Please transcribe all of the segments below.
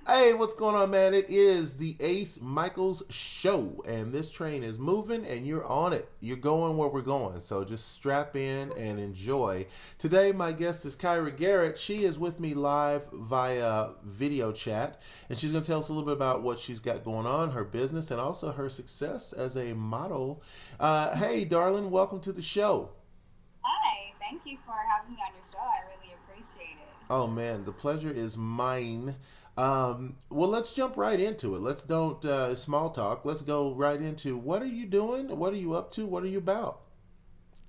Hey, what's going on, man? It is the Ace Micheals show, and this train is moving, and you're on it. You're going where we're going, so just strap in and enjoy. Today, my guest is Kiara Garrett. She is with me live via video chat, and she's going to tell us a little bit about what she's got going on, her business, and also her success as a model. Hey, darling, welcome to the show. Hi, thank you for having me on your show. I really appreciate it. Oh, man, the pleasure is mine. Well, let's jump right into it. Let's don't small talk. Let's go right into what are you doing? What are you up to? What are you about?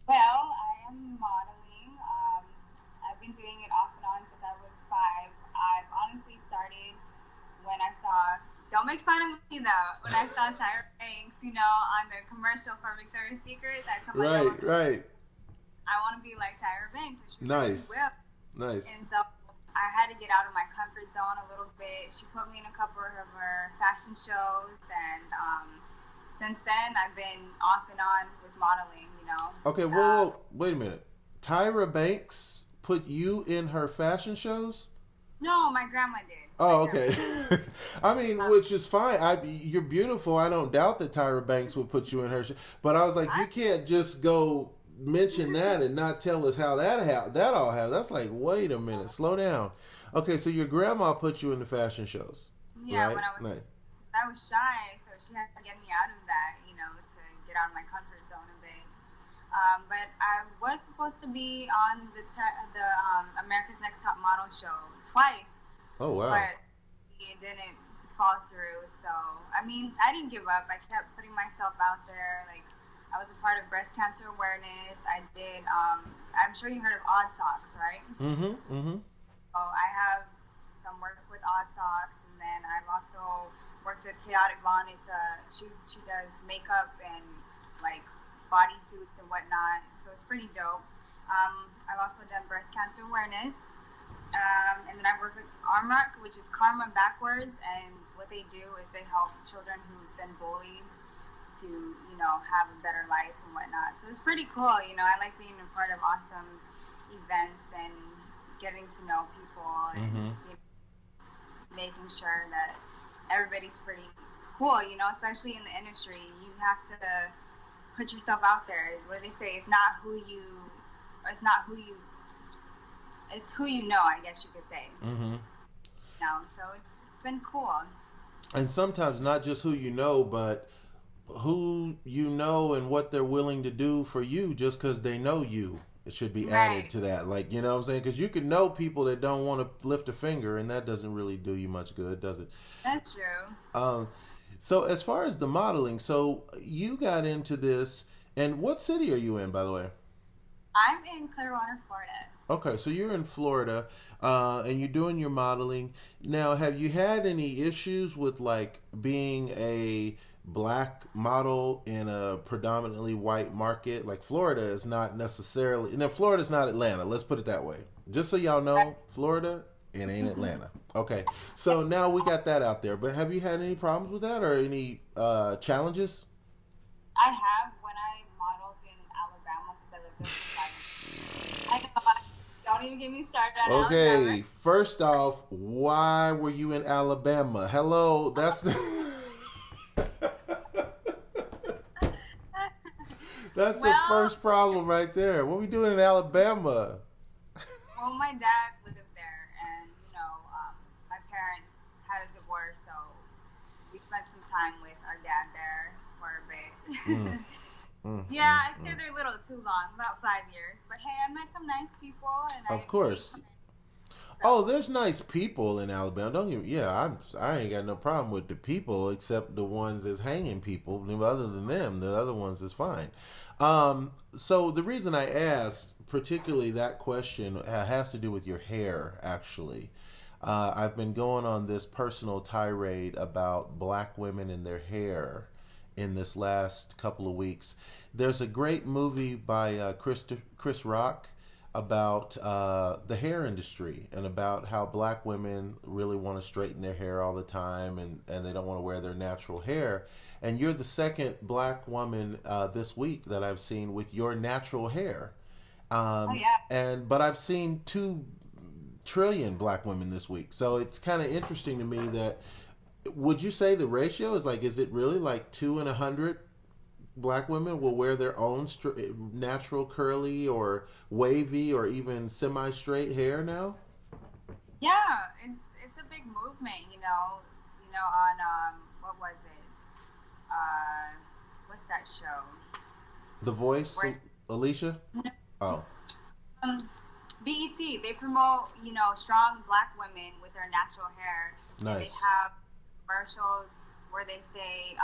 Well, I am modeling. I've been doing it off and on since I was 5. I've honestly started when I saw, don't make fun of me though, when I saw Tyra Banks, on the commercial for Victoria's Secret. I told myself, Right. I want to be like Tyra Banks. She Nice. really will. Nice. And so I had to get out of my comfort zone a little bit. She put me in a couple of her fashion shows, and since then I've been off and on with modeling, Okay, whoa, wait a minute. Tyra Banks put you in her fashion shows? No, my grandma did. Oh, okay. I mean, which is fine. You're beautiful. I don't doubt that Tyra Banks would put you in her show. But I was like, you can't just go mention that and not tell us how that all happened. That's like, wait a minute, slow down. Okay, so your grandma put you in the fashion shows. Yeah, right? When I was shy, so she had to get me out of that, to get out of my comfort zone a bit. But I was supposed to be on the America's Next Top Model show twice. Oh, wow. But it didn't fall through. So, I didn't give up. I kept putting myself out there. Like, I was a part of breast cancer awareness. I did, I'm sure you heard of Odd Socks, right? So I have some work with Odd Socks, and then I've also worked with Chaotic Blonde. She does makeup and, like, bodysuits and whatnot. So it's pretty dope. I've also done breast cancer awareness. And then I work with Armrock, which is Karma Backwards, and what they do is they help children who've been bullied to, have a better life and whatnot. So it's pretty cool, I like being a part of awesome events and getting to know people and making sure that everybody's pretty cool, especially in the industry. You have to put yourself out there. What do they say? It's who you know, I guess you could say. So it's been cool. And sometimes not just who you know, but who you know and what they're willing to do for you just because they know you. It should be added to that. Like, you know what I'm saying? Because you can know people that don't want to lift a finger, and that doesn't really do you much good, does it? That's true. So as far as the modeling, so you got into this, and what city are you in, by the way? I'm in Clearwater, Florida. Okay, so you're in Florida, and you're doing your modeling. Now, have you had any issues with, like, being a black model in a predominantly white market? Like, Florida is not necessarily... Now, Florida's not Atlanta, let's put it that way. Just so y'all know, Florida, it ain't Atlanta. Okay, so now we got that out there. But have you had any problems with that or any challenges? I have when I modeled in Alabama because I lived there. I know, don't even get me started on Alabama. Okay, first off, why were you in Alabama? Hello, that's the... That's the first problem right there. What are we doing in Alabama? Well, my dad lived there, and, my parents had a divorce, so we spent some time with our dad there for a bit. Yeah, I stayed there a little too long, about 5 years. But hey, I met some nice people. And of course. Oh, there's nice people in Alabama. Don't you? Yeah, I ain't got no problem with the people except the ones that's hanging people. Other than them, the other ones is fine. So the reason I asked, particularly that question, has to do with your hair. Actually, I've been going on this personal tirade about black women and their hair in this last couple of weeks. There's a great movie by Chris Rock. about the hair industry and about how black women really want to straighten their hair all the time, and they don't want to wear their natural hair. And you're the second black woman this week that I've seen with your natural hair. Oh yeah. But I've seen 2 trillion black women this week, so it's kind of interesting to me that. Would you say the ratio is like? Is it really like 2 in 100 black women will wear their own natural curly or wavy or even semi-straight hair now? Yeah, it's a big movement, you know. You know, on what was it? What's that show? The Voice, Where Alicia. Oh, BET, they promote, you know, strong black women with their natural hair. And they nice. have commercials where they say,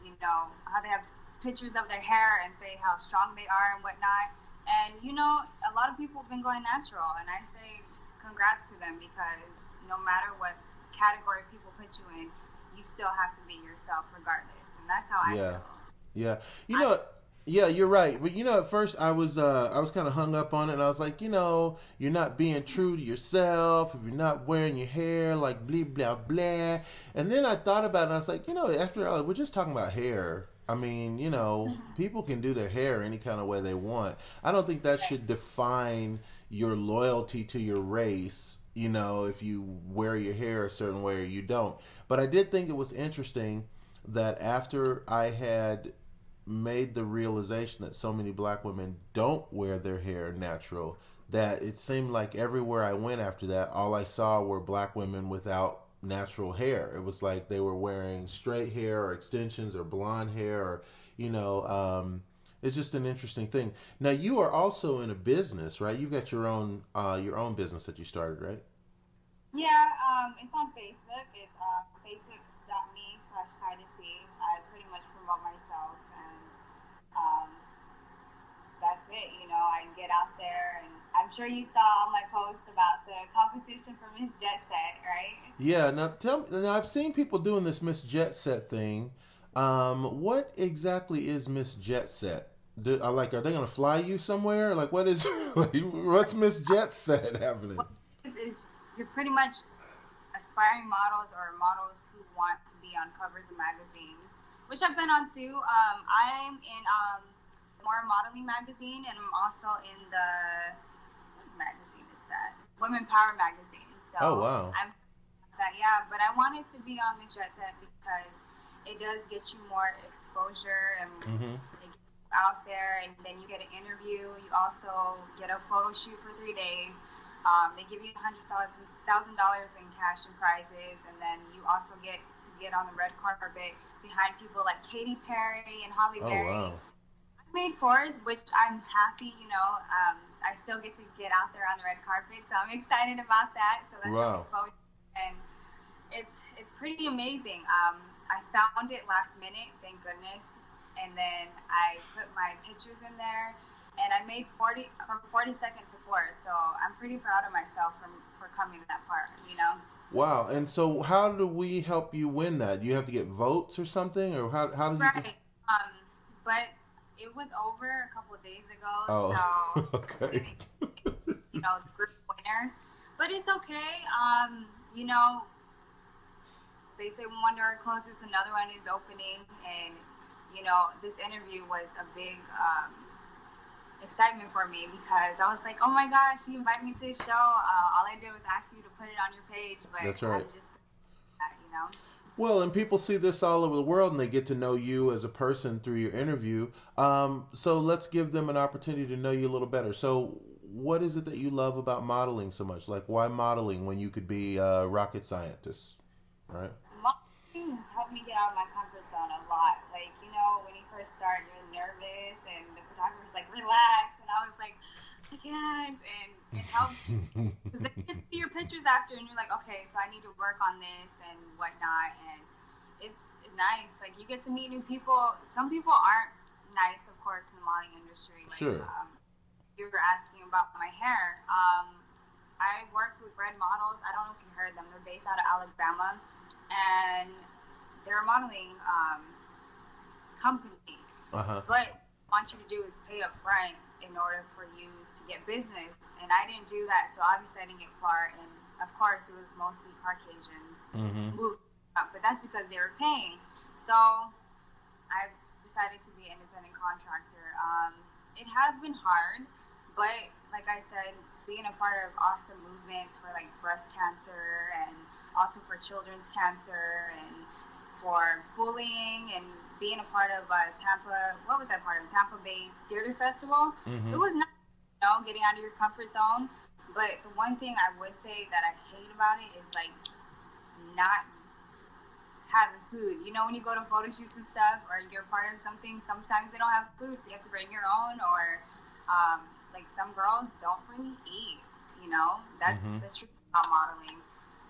you know, how they have pictures of their hair and say how strong they are and whatnot. And, you know, a lot of people have been going natural. And I say congrats to them because no matter what category people put you in, you still have to be yourself regardless. And that's how I Yeah, feel. yeah. You I, know, yeah, you're right. But at first I was kind of hung up on it, and I was like, you're not being true to yourself if you're not wearing your hair like blah blah blah. And then I thought about it, and I was like, after all, we're just talking about hair. I mean, people can do their hair any kind of way they want. I don't think that should define your loyalty to your race. If you wear your hair a certain way or you don't. But I did think it was interesting that after I had made the realization that so many black women don't wear their hair natural, that it seemed like everywhere I went after that, all I saw were black women without natural hair. It was like they were wearing straight hair or extensions or blonde hair, or it's just an interesting thing. Now you are also in a business, right? You've got your own business that you started, right? yeah, it's on Facebook. It's facebook.me/Hydesy. I pretty much promote myself and um, that's it. You know, I get out there, and I'm sure you saw all my posts about the competition for Miss Jet Set, right? Yeah. Now tell me. Now I've seen people doing this Miss Jet Set thing. What exactly is Miss Jet Set? Are they going to fly you somewhere? Like, what is? Like, what's Miss Jet Set happening? What it is you're pretty much aspiring models or models who want to be on covers of magazines, which I've been on too. I'm in more modeling magazine, and I'm also in the what magazine is that? Women Power magazine. Oh So wow. I'm that yeah, but I wanted to be on Miss Jet Set because it does get you more exposure and Mm-hmm. it gets you out there, and then you get an interview. You also get a photo shoot for 3 days. They give you $100,000 in cash and prizes, and then you also get on the red carpet behind people like Katy Perry and Holly Oh Berry. wow. I made fours, which I'm happy. You know, I still get to get out there on the red carpet, so I'm excited about that. So that's some Wow. exposure, and it's pretty amazing. I found it last minute, thank goodness, and then I put my pictures in there, and I made 40 seconds to 4. So I'm pretty proud of myself for coming that far. You know. Wow. And so, how do we help you win that? Do you have to get votes or something, or how do you get? Right. But it was over a couple of days ago, Oh, so I okay. didn't, the group winner. But it's okay. You know, they say when one door closes, another one is opening, and this interview was a big excitement for me because I was like, oh my gosh, you invited me to the show. All I did was ask you to put it on your page, but That's I'm right. just, you know. Well, and people see this all over the world, and they get to know you as a person through your interview. So let's give them an opportunity to know you a little better. So, what is it that you love about modeling so much? Like, why modeling when you could be a rocket scientist, right? Modeling helped me get out of my comfort zone a lot. Like, when you first start, you're nervous, and the photographer's like, relax, and I was like, I can't, and it helps because they get to see your pictures after, and you're like, okay, so I need to work on this and whatnot, and it's nice. Like, you get to meet new people. Some people aren't nice, of course, in the modeling industry. Like, Sure. you were asking about my hair. I worked with Red Models. I don't know if you heard them. They're based out of Alabama, and they're a modeling company. Uh huh. But want you to do is pay up front in order for you to get business. And I didn't do that, so obviously I didn't get far. And of course, it was mostly Caucasians moving up, but that's because they were paying. So I decided to be an independent contractor. It has been hard, but like I said, being a part of awesome movements for like breast cancer and also for children's cancer and for bullying and being a part of Tampa Bay Theater Festival. It was not, getting out of your comfort zone. But the one thing I would say that I hate about it is like not having food. When you go to photo shoots and stuff, or you're part of something, sometimes they don't have food, so you have to bring your own. Or like some girls don't really eat. That's the truth about modeling.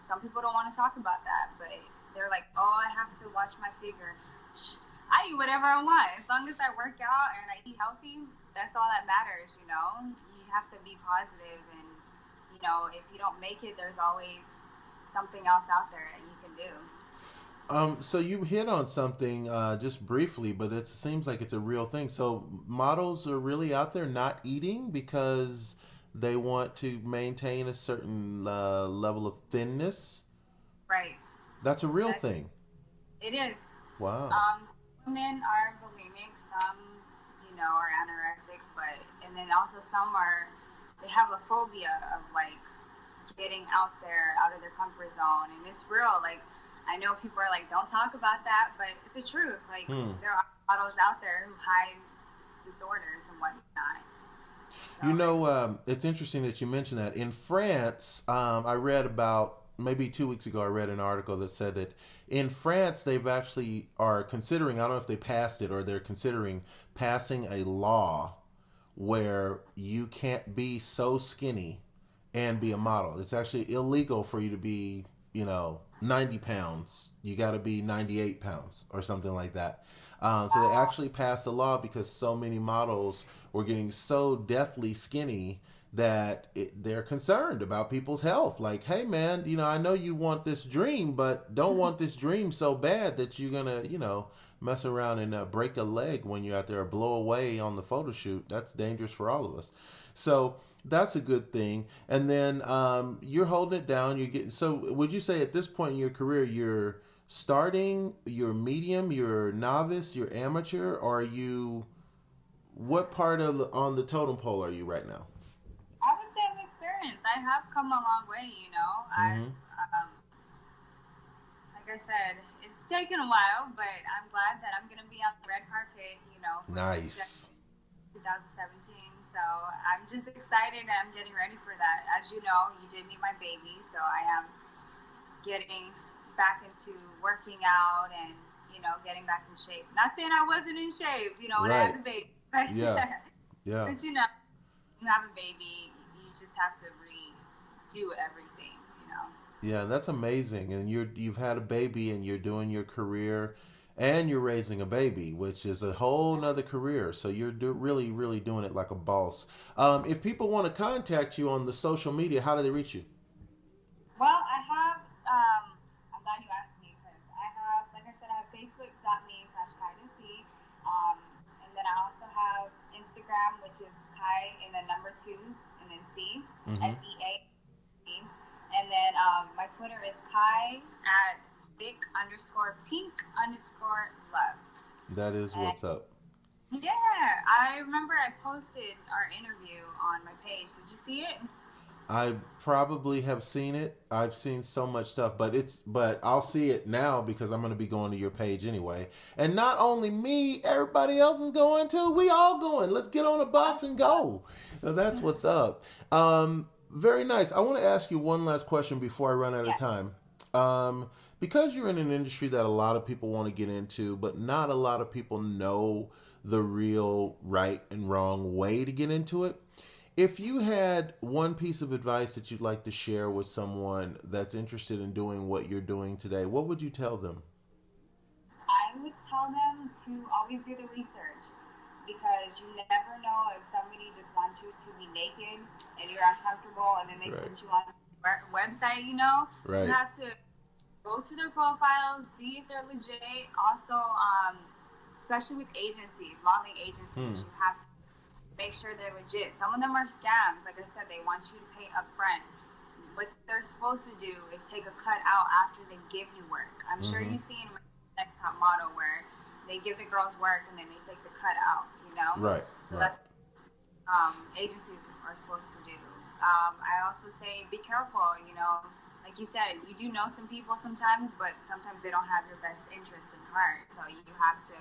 Some people don't want to talk about that, but they're like, oh, I have to watch my figure. I eat whatever I want. As long as I work out and I eat healthy, that's all that matters, You have to be positive, and, if you don't make it, there's always something else out there that you can do. So you hit on something just briefly, but it seems like it's a real thing. So models are really out there not eating because they want to maintain a certain level of thinness? Right. That's a real thing. It is. Wow. Women are bulimic, some, are anorexic, and then also some they have a phobia of like getting out there, out of their comfort zone, and it's real. Like, I know people are like, don't talk about that, but it's the truth. Like, there are models out there who hide disorders and whatnot. It's interesting that you mentioned that. In France, I read about maybe 2 weeks ago, I read an article that said that in France, they've actually are considering, I don't know if they passed it or they're considering passing a law where you can't be so skinny and be a model. It's actually illegal for you to be, 90 pounds. You got to be 98 pounds or something like that. So they actually passed a law because so many models were getting so deathly skinny that they're concerned about people's health. Like, hey, man, I know you want this dream, but don't want this dream so bad that you're going to, mess around and break a leg when you're out there or blow away on the photo shoot. That's dangerous for all of us. So that's a good thing. And then you're holding it down. You're getting. So would you say at this point in your career, you're starting, you're medium, you're novice, you're amateur, or are you? What part on the totem pole are you right now? I would say I'm experienced. I have come a long way. Like I said, it's taken a while, but I'm glad that I'm gonna be on the red carpet. Nice. 2017. So I'm just excited and I'm getting ready for that. As you know, you did meet my baby, so I am getting back into working out and, getting back in shape. Not saying I wasn't in shape, when I had the baby. But, yeah. But, you have a baby, you just have to redo everything, Yeah, that's amazing. And you've had a baby and you're doing your career and you're raising a baby, which is a whole nother career. So you're really, really doing it like a boss. If people want to contact you on the social media, how do they reach you? Well, I have, I'm glad you asked me because I have, like I said, I have facebook.me/KaiDC. And then I also have Instagram, which is Kai and then number 2 and then C, SEA. And then my Twitter is Kai at Vic_pink_love. That is what's up. Yeah, I remember I posted our interview on my page. Did you see it? I probably have seen it. I've seen so much stuff, but I'll see it now because I'm going to be going to your page anyway. And not only me, everybody else is going too. We all going. Let's get on a bus and go. Now, that's what's up. Very nice. I want to ask you one last question before I run out of time. Because you're in an industry that a lot of people want to get into, but not a lot of people know the real right and wrong way to get into it. If you had one piece of advice that you'd like to share with someone that's interested in doing what you're doing today, what would you tell them? I would tell them to always do the research because you never know if somebody just wants you to be naked and you're uncomfortable and then they put you on their website, Right. You have to go to their profiles, see if they're legit. Also, especially with agencies, modeling agencies, you have to make sure they're legit. Some of them are scams. Like I said, they want you to pay upfront. What they're supposed to do is take a cut out after they give you work. I'm sure you've seen Next Top Model where they give the girls work and then they take the cut out, you know? Right. So right. that's agencies are supposed to do. I also say be careful, you know. Like you said, you do know some people sometimes, but sometimes they don't have your best interest in heart. So you have to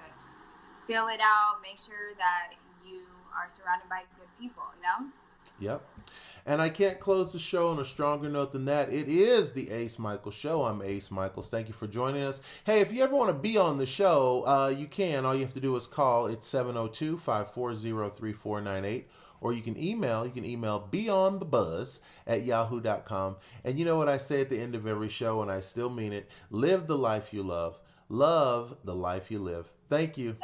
feel it out, make sure that you are surrounded by good people, you know? Yep. And I can't close the show on a stronger note than that. It is the Ace Michaels Show. I'm Ace Michaels. Thank you for joining us. Hey, if you ever want to be on the show, you can. All you have to do is call. It's 702-540-3498. Or you can email beyondthebuzz@yahoo.com. And you know what I say at the end of every show, and I still mean it. Live the life you love. Love the life you live. Thank you.